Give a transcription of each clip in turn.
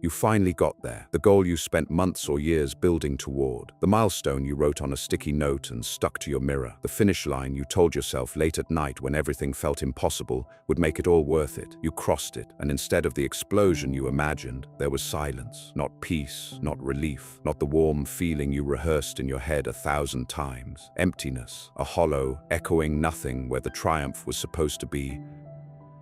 You finally got there. The goal you spent months or years building toward. The milestone you wrote on a sticky note and stuck to your mirror. The finish line you told yourself late at night when everything felt impossible would make it all worth it. You crossed it, and instead of the explosion you imagined, there was silence. Not peace, not relief, not the warm feeling you rehearsed in your head 1,000 times. Emptiness, a hollow, echoing nothing where the triumph was supposed to be.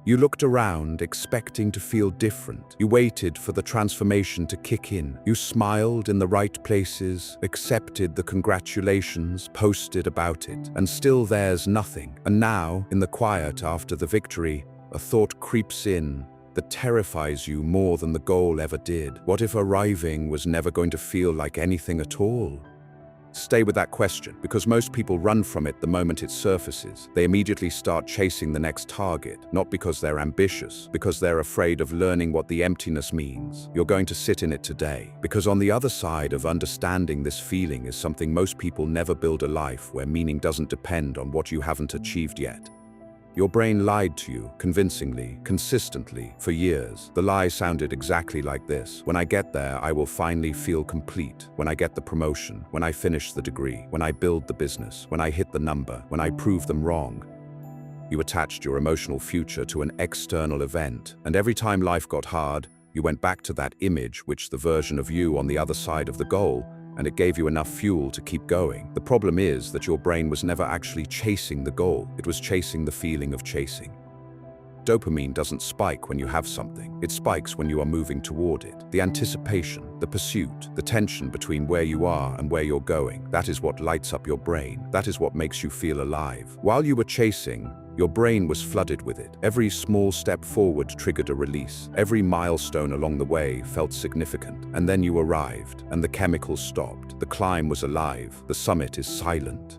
You looked around, expecting to feel different. You waited for the transformation to kick in. You smiled in the right places, accepted the congratulations, posted about it, and still there's nothing. And now, in the quiet after the victory, a thought creeps in that terrifies you more than the goal ever did. What if arriving was never going to feel like anything at all? Stay with that question, because most people run from it the moment it surfaces. They immediately start chasing the next target, not because they're ambitious, because they're afraid of learning what the emptiness means. You're going to sit in it today, because on the other side of understanding this feeling is something most people never build: a life where meaning doesn't depend on what you haven't achieved yet. Your brain lied to you, convincingly, consistently, for years. The lie sounded exactly like this: when I get there, I will finally feel complete. When I get the promotion, when I finish the degree, when I build the business, when I hit the number, when I prove them wrong. You attached your emotional future to an external event, and every time life got hard, you went back to that image, which the version of you on the other side of the goal, and it gave you enough fuel to keep going. The problem is that your brain was never actually chasing the goal. It was chasing the feeling of chasing. Dopamine doesn't spike when you have something. It spikes when you are moving toward it. The anticipation, the pursuit, the tension between where you are and where you're going, that is what lights up your brain. That is what makes you feel alive. While you were chasing, your brain was flooded with it. Every small step forward triggered a release. Every milestone along the way felt significant. And then you arrived, and the chemicals stopped. The climb was alive. The summit is silent.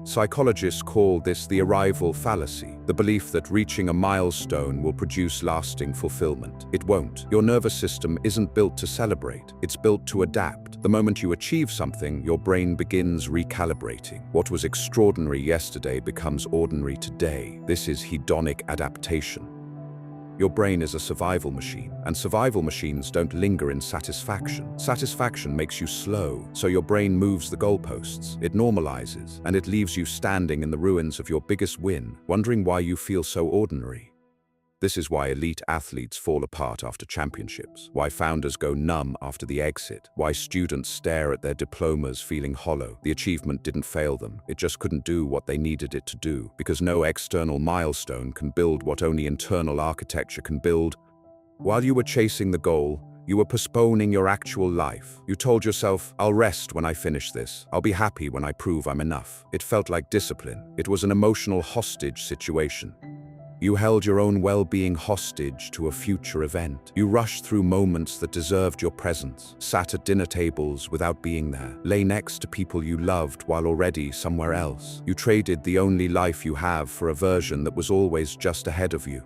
Psychologists call this the arrival fallacy, the belief that reaching a milestone will produce lasting fulfillment. It won't. Your nervous system isn't built to celebrate. It's built to adapt. The moment you achieve something, your brain begins recalibrating. What was extraordinary yesterday becomes ordinary today. This is hedonic adaptation. Your brain is a survival machine, and survival machines don't linger in satisfaction. Satisfaction makes you slow, so your brain moves the goalposts. It normalizes, and it leaves you standing in the ruins of your biggest win, wondering why you feel so ordinary. This is why elite athletes fall apart after championships, why founders go numb after the exit, why students stare at their diplomas feeling hollow. The achievement didn't fail them, it just couldn't do what they needed it to do, because no external milestone can build what only internal architecture can build. While you were chasing the goal, you were postponing your actual life. You told yourself, I'll rest when I finish this. I'll be happy when I prove I'm enough. It felt like discipline. It was an emotional hostage situation. You held your own well-being hostage to a future event. You rushed through moments that deserved your presence, sat at dinner tables without being there, lay next to people you loved while already somewhere else. You traded the only life you have for a version that was always just ahead of you.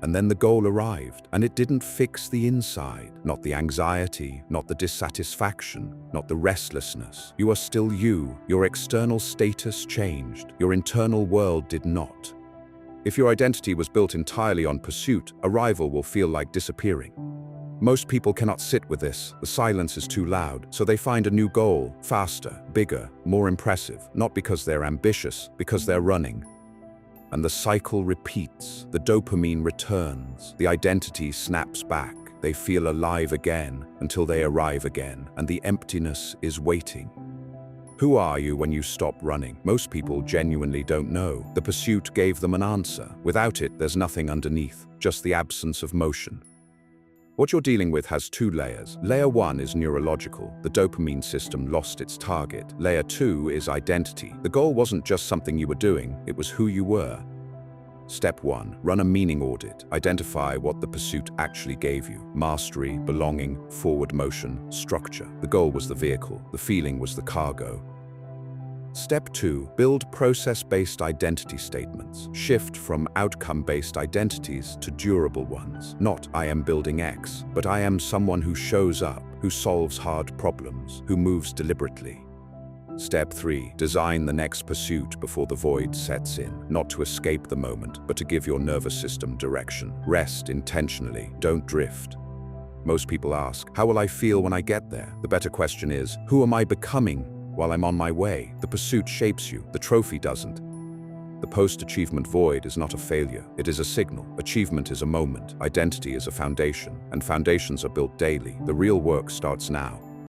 And then the goal arrived, and it didn't fix the inside, not the anxiety, not the dissatisfaction, not the restlessness. You are still you. Your external status changed. Your internal world did not. If your identity was built entirely on pursuit, arrival will feel like disappearing. Most people cannot sit with this. The silence is too loud, so they find a new goal, faster, bigger, more impressive, not because they're ambitious, because they're running. And the cycle repeats. The dopamine returns. The identity snaps back. They feel alive again until they arrive again, and the emptiness is waiting. Who are you when you stop running? Most people genuinely don't know. The pursuit gave them an answer. Without it, there's nothing underneath, just the absence of motion. What you're dealing with has two layers. Layer 1 is neurological. The dopamine system lost its target. Layer 2 is identity. The goal wasn't just something you were doing, it was who you were. Step 1. Run a meaning audit. Identify what the pursuit actually gave you. Mastery, belonging, forward motion, structure. The goal was the vehicle. The feeling was the cargo. Step 2. Build process-based identity statements. Shift from outcome-based identities to durable ones. Not, I am building X, but I am someone who shows up, who solves hard problems, who moves deliberately. Step 3. Design the next pursuit before the void sets in. Not to escape the moment, but to give your nervous system direction. Rest intentionally. Don't drift. Most people ask, how will I feel when I get there? The better question is, who am I becoming while I'm on my way? The pursuit shapes you, the trophy doesn't. The post-achievement void is not a failure, it is a signal. Achievement is a moment, identity is a foundation, and foundations are built daily. The real work starts now.